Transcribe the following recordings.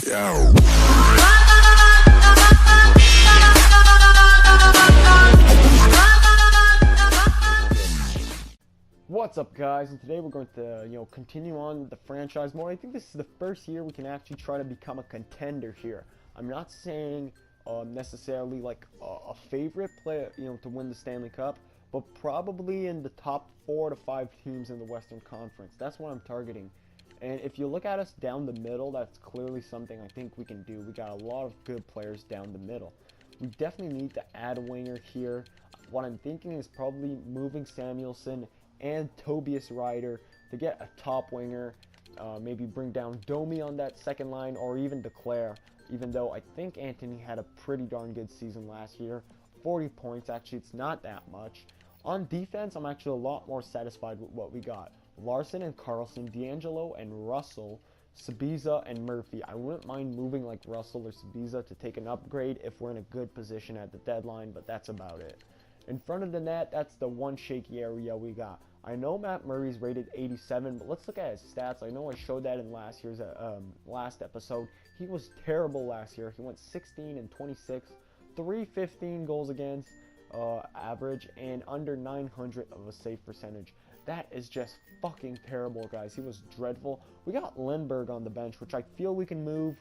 go. What's up, guys? And today we're going to continue on the franchise mode. I think this is the first year we can actually try to become a contender here. I'm not saying necessarily like a favorite player to win the Stanley Cup, but probably in the top 4 to 5 teams in the Western Conference. That's what I'm targeting. And if you look at us down the middle, that's clearly something I think we can do. We got a lot of good players down the middle. We definitely need to add a winger here. What I'm thinking is probably moving Samuelsson and Tobias Ryder to get a top winger. Maybe bring down Domi on that second line, or even Declare, even though I think Anthony had a pretty darn good season last year. 40 points, actually, it's not that much. On defense, I'm actually a lot more satisfied with what we got. Larson and Carlson, D'Angelo and Russell, Sabisa and Murphy. I wouldn't mind moving like Russell or Sabisa to take an upgrade if we're in a good position at the deadline, but that's about it. In front of the net, that's the one shaky area we got. I know Matt Murray's rated 87, but let's look at his stats. I know I showed that in last year's last episode. He was terrible last year. He went 16 and 26, 315 goals against average, and under 900 of a save percentage. That is just fucking terrible, guys. He was dreadful. We got Lindbergh on the bench, which I feel we can move,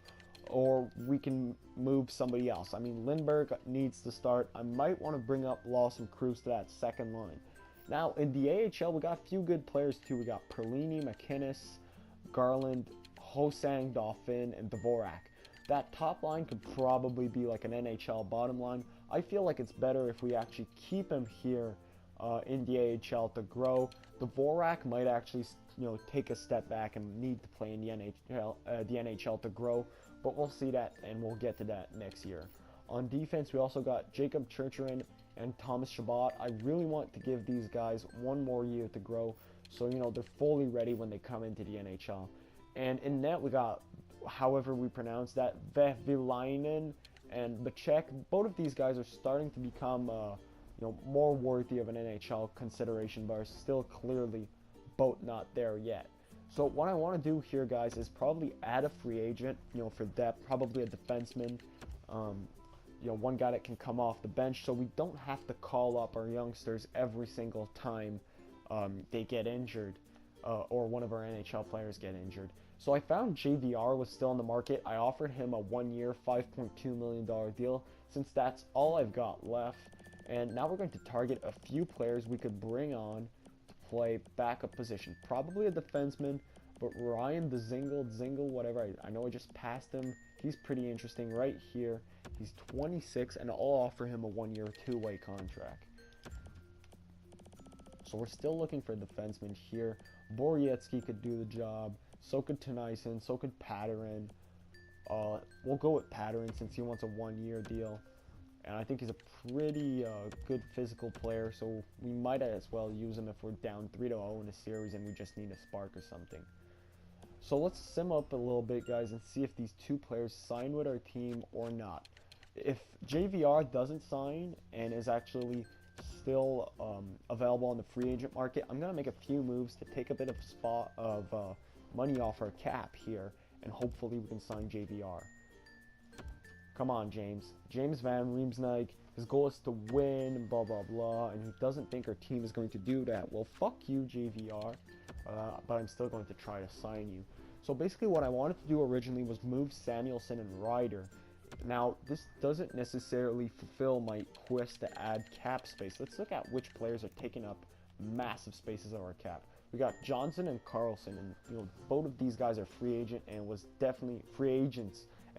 or we can move somebody else. I mean, Lindbergh needs to start. I might want to bring up Lawson Cruz to that second line. Now, in the AHL, we got a few good players, too. We got Perlini, McInnes, Garland, Hosang, Dauphin, and Dvorak. That top line could probably be like an NHL bottom line. I feel like it's better if we actually keep him here in the AHL to grow. Dvorak might actually, take a step back and need to play in the NHL to grow. But we'll see that, and we'll get to that next year. On defense, we also got Jacob Churcherin and Thomas Chabot. I really want to give these guys one more year to grow, so they're fully ready when they come into the NHL. And in net, we got, however we pronounce that, Vehvilainen and Bacek. Both of these guys are starting to become more worthy of an NHL consideration, but are still clearly both not there yet. So what I want to do here, guys, is probably add a free agent, for depth, probably a defenseman, one guy that can come off the bench, so we don't have to call up our youngsters every single time they get injured, or one of our NHL players get injured. So I found JVR was still on the market. I offered him a 1-year, $5.2 million deal, since that's all I've got left. And now we're going to target a few players we could bring on to play backup position. Probably a defenseman, but Ryan Dzingel, whatever. I know I just passed him. He's pretty interesting right here. He's 26, and I'll offer him a 1-year, 2-way contract. So we're still looking for a defenseman here. Borowiecki could do the job. So could Tennyson. So could Patterin. We'll go with Patterin since he wants a 1-year deal. And I think he's a pretty good physical player, so we might as well use him if we're down 3-0 in a series and we just need a spark or something. So let's sim up a little bit, guys, and see if these two players sign with our team or not. If JVR doesn't sign and is actually still available on the free agent market, I'm going to make a few moves to take a bit of money off our cap here, and hopefully we can sign JVR. Come on, James. James Van Riemsdyk, his goal is to win, and blah, blah, blah, and he doesn't think our team is going to do that. Well, fuck you, JVR, but I'm still going to try to sign you. So basically what I wanted to do originally was move Samuelsson and Ryder. Now, this doesn't necessarily fulfill my quest to add cap space. Let's look at which players are taking up massive spaces of our cap. We got Johnson and Carlson, and both of these guys are free agents, and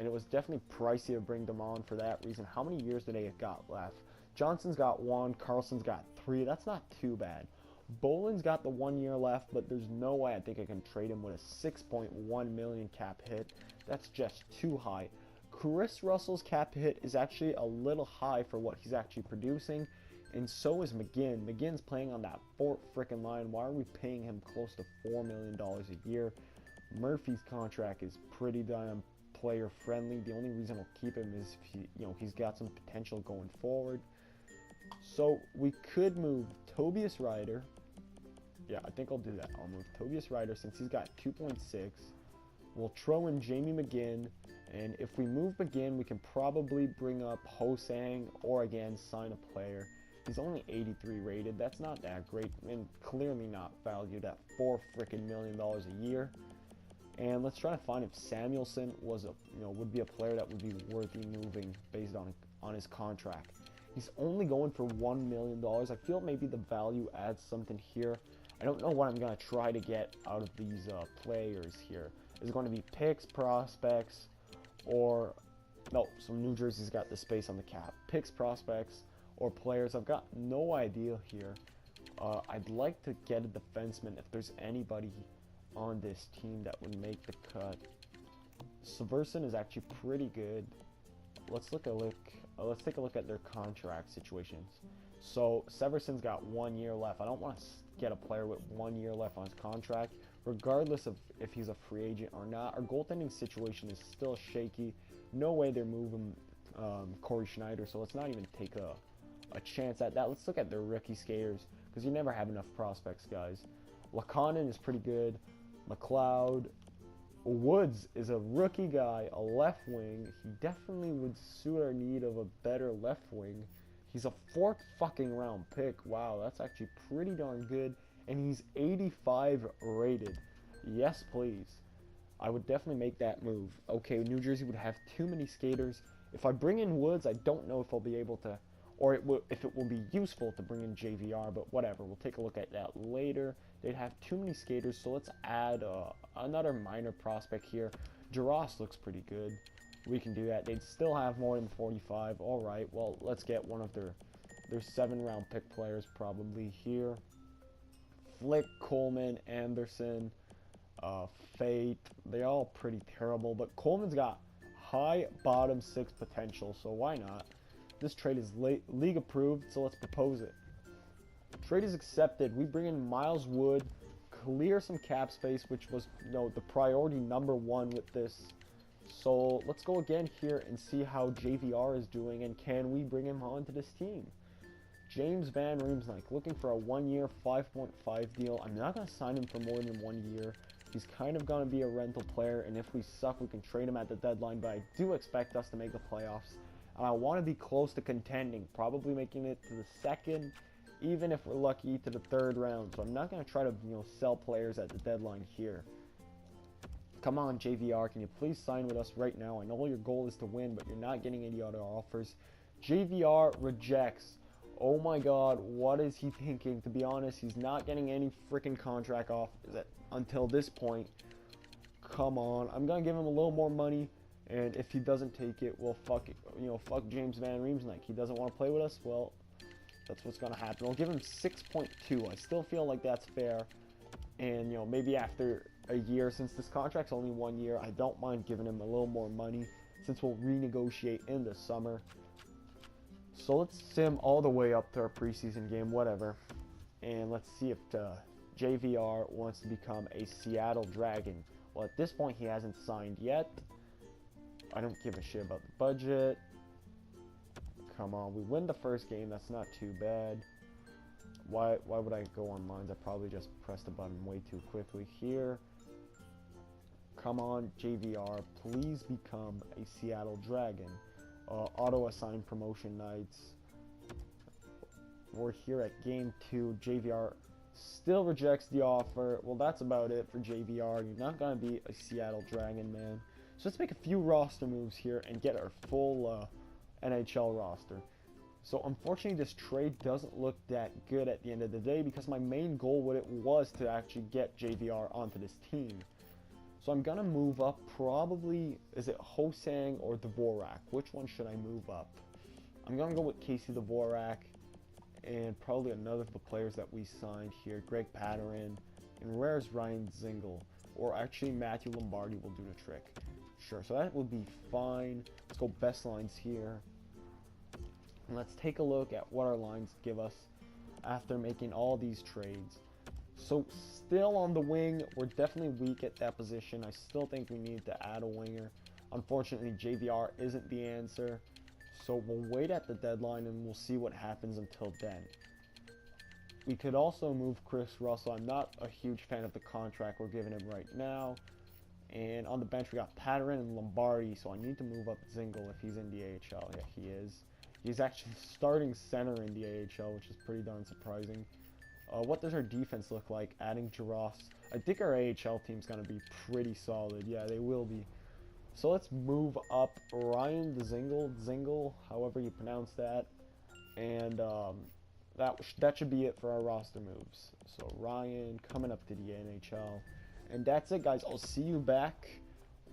it was definitely pricey to bring them on for that reason. How many years do they got left? Johnson's got 1, Carlson's got 3. That's not too bad. Boland's got the 1 year left, but there's no way I think I can trade him with a $6.1 million cap hit. That's just too high. Chris Russell's cap hit is actually a little high for what he's actually producing, and so is McGinn. McGinn's playing on that 4th frickin' line. Why are we paying him close to $4 million a year? Murphy's contract is pretty damn player friendly. The only reason I'll keep him is if he's got some potential going forward. So we could move Tobias Ryder. Yeah, I think I'll do that. I'll move Tobias Ryder since he's got 2.6. We'll throw in Jamie McGinn, And if we move again, we can probably bring up Hosang or again sign a player. He's only 83 rated. That's not that great, and clearly not valued at $4 million a year. And let's try to find if Samuelson was would be a player that would be worthy moving based on his contract. He's only going for $1 million. I feel maybe the value adds something here. I don't know what I'm gonna try to get out of these players here. Is it going to be picks, prospects, or no? So New Jersey's got the space on the cap. Picks, prospects, or players. I've got no idea here. I'd like to get a defenseman if there's anybody on this team that would make the cut. Severson is actually pretty good. Let's take a look at their contract situations. So Severson's got 1 year left. I don't want to get a player with 1 year left on his contract, regardless of if he's a free agent or not. Our goaltending situation is still shaky. No way they're moving Corey Schneider, so let's not even take a chance at that. Let's look at their rookie skaters, because you never have enough prospects, guys. Lakanen is pretty good. McLeod. Woods is a rookie guy, a left wing. He definitely would suit our need of a better left wing. He's a 4th fucking round pick. Wow, that's actually pretty darn good. And he's 85 rated. Yes, please. I would definitely make that move. Okay, New Jersey would have too many skaters. If I bring in Woods, I don't know if I'll be able to, or if it will be useful to bring in JVR, but whatever. We'll take a look at that later. They'd have too many skaters, so let's add another minor prospect here. Jaros looks pretty good. We can do that. They'd still have more than 45. All right, well, let's get one of their 7-round pick players probably here. Flick, Coleman, Anderson, Fate. They're all pretty terrible, but Coleman's got high bottom 6 potential, so why not? This trade is league approved, so let's propose it. Trade is accepted. We bring in Miles Wood, clear some cap space, which was the priority #1 with this. So let's go again here and see how JVR is doing, and can we bring him onto this team? James Van Riemsdyk, looking for a 1-year, $5.5 deal. I'm not going to sign him for more than 1 year. He's kind of going to be a rental player, and if we suck, we can trade him at the deadline, but I do expect us to make the playoffs. And I want to be close to contending, probably making it to the 2nd, even if we're lucky, to the 3rd round. So I'm not going to try to sell players at the deadline here. Come on, JVR, can you please sign with us right now? I know your goal is to win, but you're not getting any other offers. JVR rejects. Oh my god, what is he thinking? To be honest, he's not getting any freaking contract off until this point. Come on, I'm going to give him a little more money. And if he doesn't take it, well, fuck James Van Riemsdyk. He doesn't want to play with us. Well, that's what's going to happen. I'll give him 6.2. I still feel like that's fair. And, maybe after a year, since this contract's only 1 year, I don't mind giving him a little more money since we'll renegotiate in the summer. So let's sim all the way up to our preseason game, whatever. And let's see if JVR wants to become a Seattle Dragon. Well, at this point, he hasn't signed yet. I don't give a shit about the budget. Come on, we win the first game. That's not too bad. Why would I go on lines? I probably just pressed the button way too quickly here. Come on, JVR, please become a Seattle Dragon. Auto-assign promotion nights. We're here at game 2. JVR still rejects the offer. Well, that's about it for JVR. You're not going to be a Seattle Dragon, man. So let's make a few roster moves here and get our full NHL roster. So unfortunately, this trade doesn't look that good at the end of the day, because my main goal was to actually get JVR onto this team. So I'm going to move up probably, is it Hosang or Dvorak? Which one should I move up? I'm going to go with Casey Dvorak and probably another of the players that we signed here, Greg Patterin, and where's Ryan Zingle? Or actually Matthew Lombardi will do the trick. Sure, so that would be fine. Let's go best lines here. And let's take a look at what our lines give us after making all these trades. So still on the wing, we're definitely weak at that position. I still think we need to add a winger. Unfortunately, JVR isn't the answer. So we'll wait at the deadline and we'll see what happens until then. We could also move Chris Russell. I'm not a huge fan of the contract we're giving him right now. And on the bench, we got Patterin and Lombardi. So I need to move up Zingle if he's in the AHL. Yeah, he is. He's actually starting center in the AHL, which is pretty darn surprising. What does our defense look like? Adding Giroux. I think our AHL team's going to be pretty solid. Yeah, they will be. So let's move up Ryan Zingle, however you pronounce that. And that should be it for our roster moves. So Ryan coming up to the NHL. And that's it, guys. I'll see you back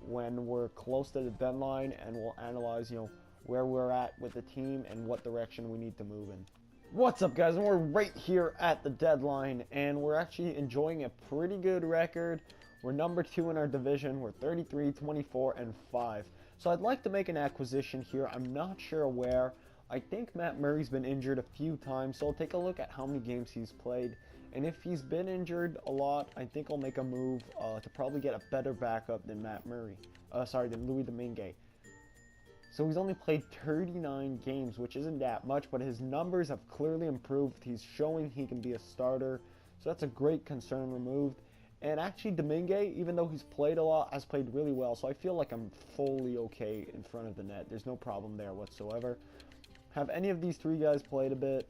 when we're close to the deadline, and we'll analyze, where we're at with the team and what direction we need to move in. What's up, guys? And we're right here at the deadline, and we're actually enjoying a pretty good record. We're number 2 in our division. We're 33, 24, and 5. So I'd like to make an acquisition here. I'm not sure where. I think Matt Murray's been injured a few times, so I'll take a look at how many games he's played. And if he's been injured a lot, I think I'll make a move to probably get a better backup than Matt Murray. Than Louis Domingue. So he's only played 39 games, which isn't that much, but his numbers have clearly improved. He's showing he can be a starter, so that's a great concern removed. And actually, Domingue, even though he's played a lot, has played really well, so I feel like I'm fully okay in front of the net. There's no problem there whatsoever. Have any of these 3 guys played a bit?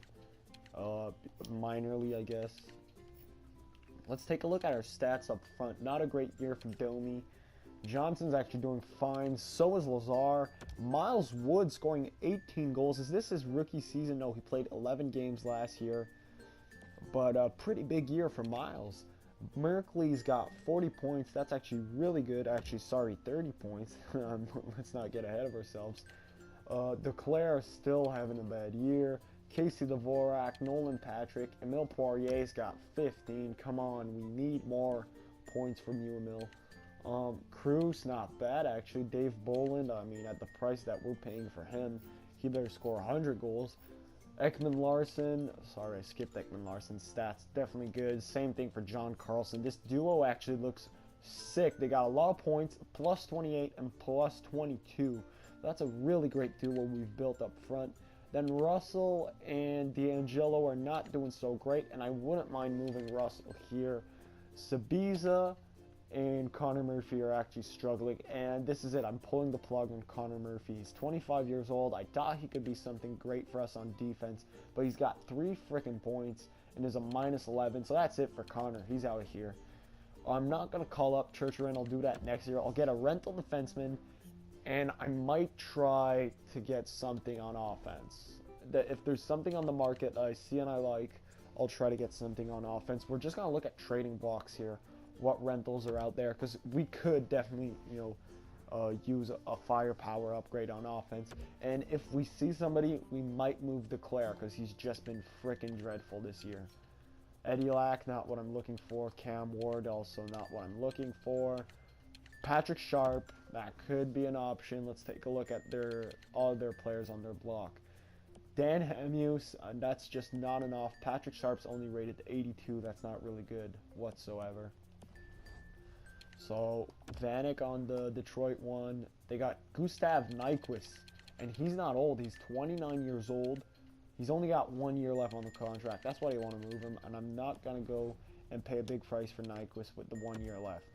Minorly, I guess. Let's take a look at our stats up front. Not a great year for Domi. Johnson's actually doing fine. So is Lazar. Miles Wood scoring 18 goals. Is this his rookie season? No, he played 11 games last year. But a pretty big year for Miles. Merkley's got 40 points. That's actually really good. Actually, sorry, 30 points. Let's not get ahead of ourselves. DeClaire still having a bad year. Casey Dvorak, Nolan Patrick, Emil Poirier's got 15. Come on, we need more points from you, Emil. Cruz, not bad actually. Dave Boland, I mean, at the price that we're paying for him, he better score 100 goals. Ekman Larson, sorry, I skipped Ekman Larson's stats, definitely good. Same thing for John Carlson. This duo actually looks sick. They got a lot of points, plus 28 and plus 22. That's a really great duo we've built up front. Then Russell and D'Angelo are not doing so great, and I wouldn't mind moving Russell here. Sabiza and Connor Murphy are actually struggling, and this is it. I'm pulling the plug on Connor Murphy. He's 25 years old. I thought he could be something great for us on defense, but he's got 3 freaking points and is a minus 11, so that's it for Connor. He's out of here. I'm not going to call up Churcherin. I'll do that next year. I'll get a rental defenseman, and I might try to get something on offense. If there's something on the market I see and I like, I'll try to get something on offense. We're just going to look at trading blocks here, what rentals are out there, because we could definitely, use a firepower upgrade on offense. And if we see somebody, we might move DeClaire, because he's just been freaking dreadful this year. Eddie Lack, not what I'm looking for. Cam Ward, also not what I'm looking for. Patrick Sharp, that could be an option. Let's take a look at all their players on their block. Dan Hamius, that's just not enough. Patrick Sharp's only rated 82. That's not really good whatsoever. So Vanek on the Detroit one. They got Gustav Nyquist, and he's not old. He's 29 years old. He's only got 1 year left on the contract. That's why you want to move him, and I'm not going to go and pay a big price for Nyquist with the 1 year left.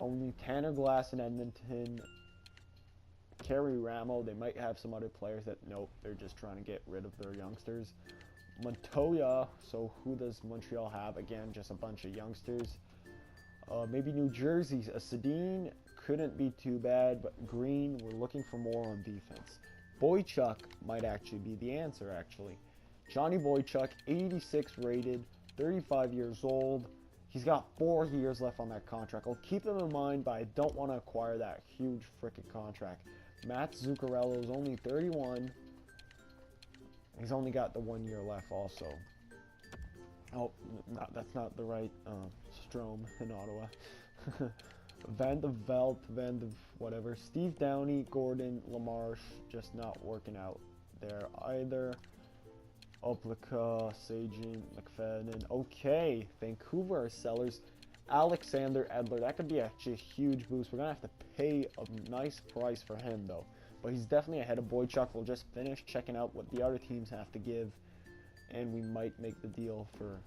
Only Tanner Glass in Edmonton. Kerry Ramo. They might have some other players that, nope, they're just trying to get rid of their youngsters. Montoya. So who does Montreal have? Again, just a bunch of youngsters. Maybe New Jersey. A Sedin couldn't be too bad, but Green, we're looking for more on defense. Boychuk might actually be the answer, actually. Johnny Boychuk, 86 rated, 35 years old. He's got 4 years left on that contract. I'll keep him in mind, but I don't want to acquire that huge freaking contract. Matt Zuccarello is only 31. He's only got the 1 year left also. Oh, no, that's not the right Strome in Ottawa. Van de Velt, whatever. Steve Downey, Gordon, LaMarche, just not working out there either. Oplika, Sajin, McFadden. Okay, Vancouver are sellers. Alexander Edler, that could be actually a huge boost. We're going to have to pay a nice price for him, though. But he's definitely ahead of Boychuk. We'll just finish checking out what the other teams have to give, and we might make the deal for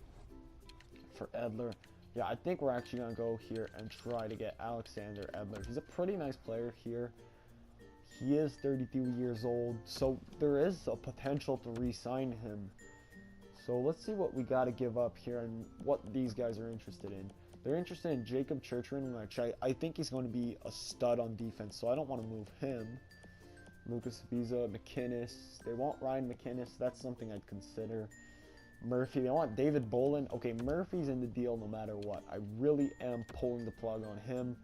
Edler. Yeah, I think we're actually going to go here and try to get Alexander Edler. He's a pretty nice player here. He is 32 years old, so there is a potential to re-sign him. So let's see what we got to give up here and what these guys are interested in. They're interested in Jacob Churchman, which I think he's going to be a stud on defense, so I don't want to move him. Lucas Sabiza, McInnes. They want Ryan McInnes. That's something I'd consider. Murphy. They want David Bolin. Okay, Murphy's in the deal no matter what. I really am pulling the plug on him.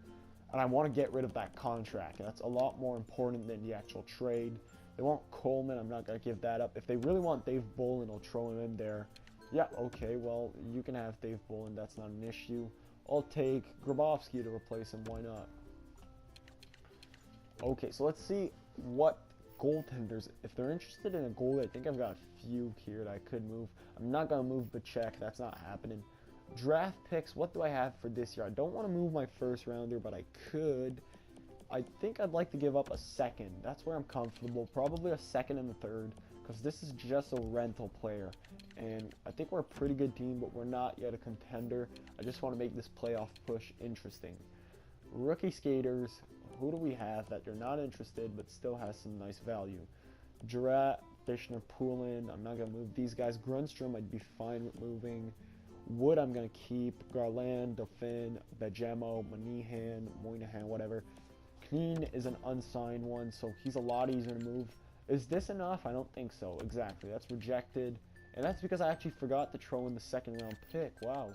And I want to get rid of that contract. That's a lot more important than the actual trade. They want Coleman. I'm not going to give that up. If they really want Dave Bolin, I'll throw him in there. Yeah, okay, well, you can have Dave Bolin. That's not an issue. I'll take Grabowski to replace him. Why not? Okay, so let's see what goaltenders, if they're interested in a goalie, I think I've got a few here that I could move. I'm not going to move the check. That's not happening. Draft picks, what do I have for this year? I don't want to move my first rounder, but I could. I think I'd like to give up a second. That's where I'm comfortable. Probably a second and a third, because this is just a rental player. And I think we're a pretty good team, but we're not yet a contender. I just want to make this playoff push interesting. Rookie skaters, who do we have that you're not interested but still has some nice value? Jarrett, Fishner, Poulin, I'm not going to move these guys. Grunstrom, I'd be fine with moving. Wood, I'm going to keep. Garland, Dauphin, Bejemo, Moynihan, whatever. Kneen is an unsigned one, so he's a lot easier to move. Is this enough? I don't think so. Exactly. That's rejected. And that's because I actually forgot to throw in the second round pick. Wow.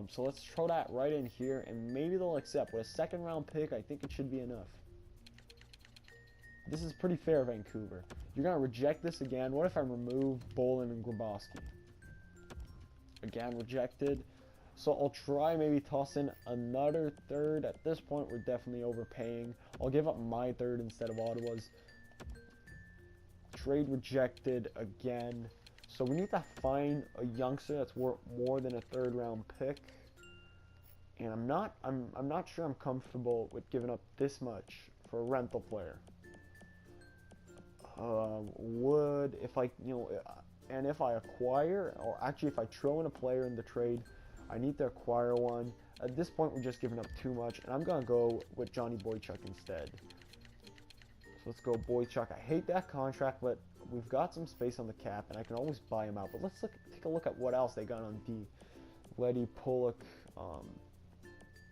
So let's throw that right in here, and maybe they'll accept. With a second round pick, I think it should be enough. This is pretty fair, Vancouver. You're going to reject this again. What if I remove Bolin and Grabowski? Again, rejected. So I'll try maybe toss in another third. At this point, we're definitely overpaying. I'll give up my third instead of Ottawa's. Trade rejected again. So we need to find a youngster that's worth more than a third round pick. And I'm not sure I'm comfortable with giving up this much for a rental player. Would, if I, and if I acquire, or actually if I throw in a player in the trade, I need to acquire one. At this point, we're just giving up too much, and I'm going to go with Johnny Boychuk instead. So let's go Boychuk. I hate that contract, but we've got some space on the cap, and I can always buy him out. But let's take a look at what else they got on D. Letty, Pollock,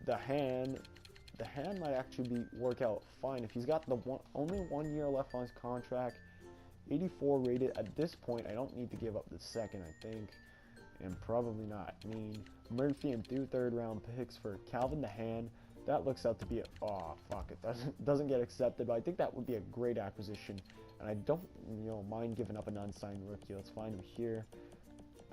the hand might actually work out fine. If he's got only 1 year left on his contract, 84 rated. At this point, I don't need to give up the second, I think. And probably not. I mean, Murphy and 2 third-round picks for Calvin DeHaan. That looks out to be oh, fuck, it doesn't get accepted, but I think that would be a great acquisition. And I don't, mind giving up an unsigned rookie. Let's find him here.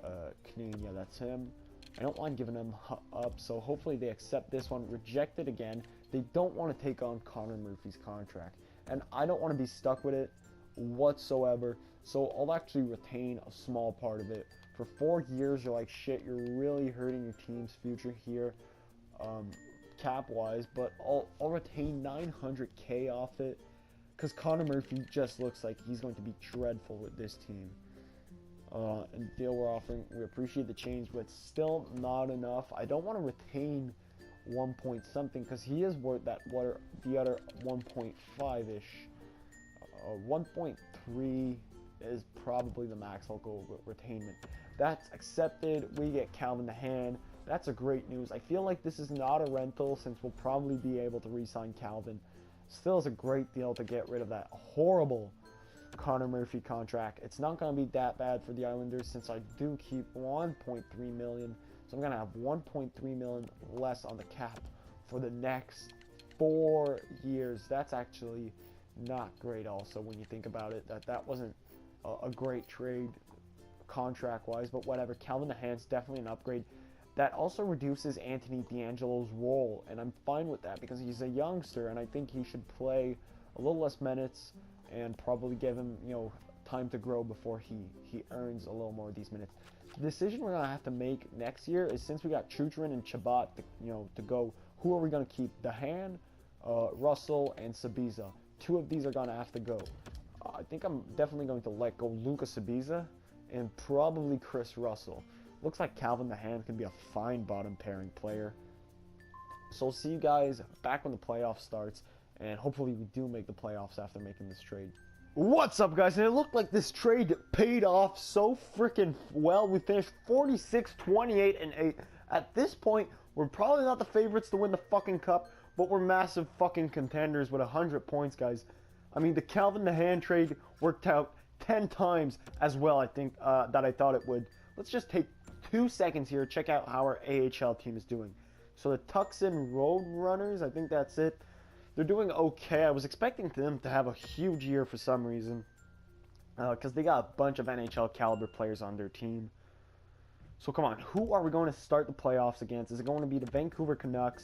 Kneen, yeah, that's him. I don't mind giving him up, so hopefully they accept this one. Rejected again. They don't want to take on Connor Murphy's contract. And I don't want to be stuck with it whatsoever, so I'll actually retain a small part of it. For 4 years, you're like, shit, you're really hurting your team's future here, cap-wise, but I'll retain $900K off it, because Connor Murphy just looks like he's going to be dreadful with this team. And the deal we're offering, we appreciate the change, but it's still not enough. I don't want to retain 1 point something, because he is worth that, the other 1.5-ish. 1.3 is probably the max I'll go with retainment. That's accepted. We get Calvin DeHaan. That's a great news. I feel like this is not a rental, since we'll probably be able to re-sign Calvin. Still is a great deal to get rid of that horrible Connor Murphy contract. It's not going to be that bad for the Islanders, since I do keep 1.3 million. So I'm going to have 1.3 million less on the cap for the next 4 years. That's actually not great also when you think about it. That wasn't a great trade contract-wise, but whatever. Calvin DeHaan's definitely an upgrade. That also reduces Anthony DeAngelo's role, and I'm fine with that because he's a youngster, and I think he should play a little less minutes and probably give him, time to grow before he earns a little more of these minutes. The decision we're gonna have to make next year is, since we got Chutrin and Chabot, to go, who are we gonna keep? DeHaan, Russell, and Sabiza. 2 of these are gonna have to go. I think I'm definitely going to let go Lucas Sabiza and probably Chris Russell. Looks like Calvin the Hand can be a fine bottom pairing player. So we'll see you guys back when the playoff starts, and hopefully we do make the playoffs after making this trade. What's up, guys? And it looked like this trade paid off so freaking well. We finished 46, 28, and 8. At this point, we're probably not the favorites to win the fucking cup, but we're massive fucking contenders with 100 points, guys. I mean, the Calvin the Hand trade worked out 10 times as well, I think, that I thought it would. Let's just take 2 seconds here to check out how our AHL team is doing. So the Tucson Roadrunners, I think that's it. They're doing okay. I was expecting them to have a huge year for some reason, because they got a bunch of NHL caliber players on their team. So come on, who are we going to start the playoffs against? Is it going to be the Vancouver Canucks,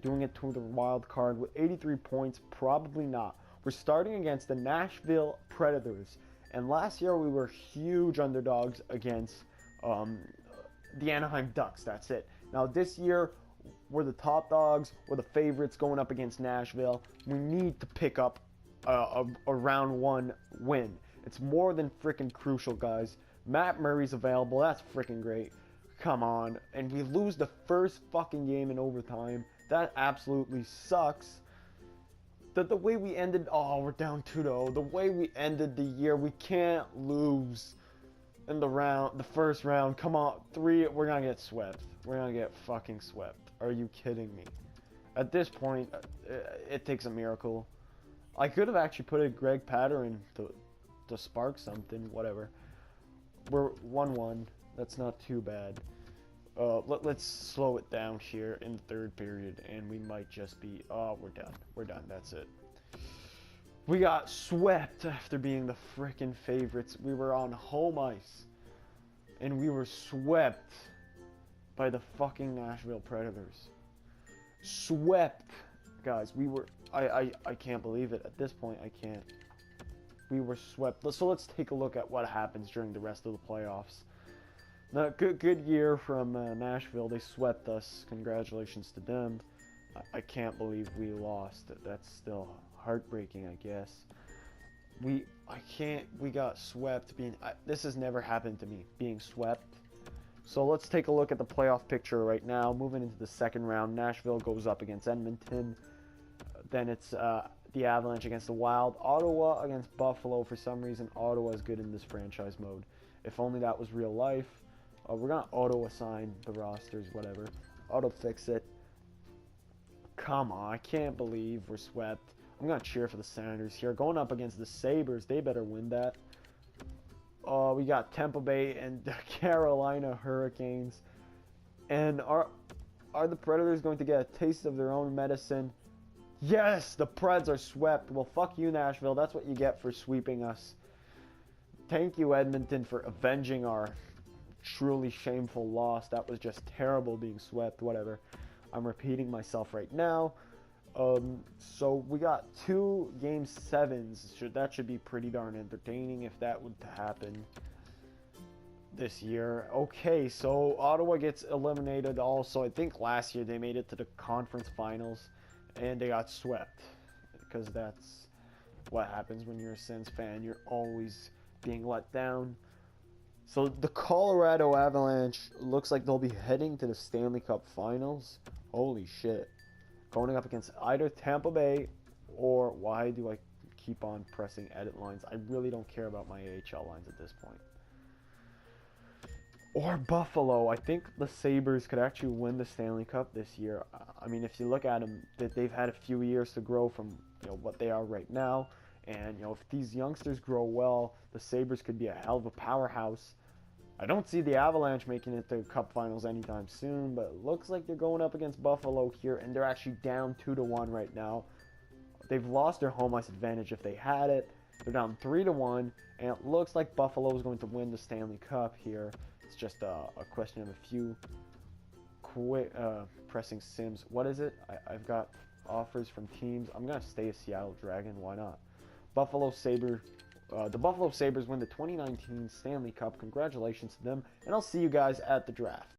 doing it to the wild card with 83 points? Probably not. We're starting against the Nashville Predators, and last year we were huge underdogs against the Anaheim Ducks. That's it. Now this year, we're the top dogs. We're the favorites going up against Nashville. We need to pick up a round 1 win. It's more than freaking crucial, guys. Matt Murray's available. That's freaking great. Come on. And we lose the first fucking game in overtime. That absolutely sucks. The way we ended... Oh, we're down 2-0. The way we ended the year, we can't lose in the first round. Come on. 3, we're going to get swept. We're going to get fucking swept. Are you kidding me? At this point, it takes a miracle. I could have actually put a Greg Patterson to spark something, whatever. We're 1-1. That's not too bad. Let's slow it down here in the third period, and we might just be... Oh, we're done. We're done. That's it. We got swept after being the freaking favorites. We were on home ice, and we were swept by the fucking Nashville Predators. Swept. Guys, we were... I can't believe it. At this point, I can't. We were swept. So let's take a look at what happens during the rest of the playoffs. Now, good year from Nashville. They swept us. Congratulations to them. I can't believe we lost. That's still heartbreaking, I guess. We got swept. This has never happened to me, being swept. So let's take a look at the playoff picture right now. Moving into the second round, Nashville goes up against Edmonton. Then it's the Avalanche against the Wild. Ottawa against Buffalo. For some reason, Ottawa is good in this franchise mode. If only that was real life. We're going to auto-assign the rosters, whatever. Auto-fix it. Come on, I can't believe we're swept. I'm going to cheer for the Senators here. Going up against the Sabres, they better win that. We got Tampa Bay and the Carolina Hurricanes. And are the Predators going to get a taste of their own medicine? Yes, the Preds are swept. Well, fuck you, Nashville. That's what you get for sweeping us. Thank you, Edmonton, for avenging our truly shameful loss. That was just terrible being swept. Whatever. I'm repeating myself right now. So we got 2 Game 7s. That should be pretty darn entertaining if that would happen this year. Okay, so Ottawa gets eliminated also. I think last year they made it to the conference finals and they got swept, because that's what happens when you're a Sens fan. You're always being let down. So the Colorado Avalanche looks like they'll be heading to the Stanley Cup Finals. Holy shit. Going up against either Tampa Bay or... Why do I keep on pressing edit lines? I really don't care about my AHL lines at this point. Or Buffalo. I think the Sabres could actually win the Stanley Cup this year. I mean, if you look at them, they've had a few years to grow from what they are right now. And if these youngsters grow well, the Sabres could be a hell of a powerhouse. I don't see the Avalanche making it to Cup Finals anytime soon, but it looks like they're going up against Buffalo here, and they're actually down 2-1 right now. They've lost their home ice advantage if they had it. They're down 3-1, and it looks like Buffalo is going to win the Stanley Cup here. It's just a question of a few quick pressing sims. What is it? I've got offers from teams. I'm going to stay a Seattle Dragon. Why not? Buffalo Sabre. The Buffalo Sabres win the 2019 Stanley Cup. Congratulations to them, and I'll see you guys at the draft.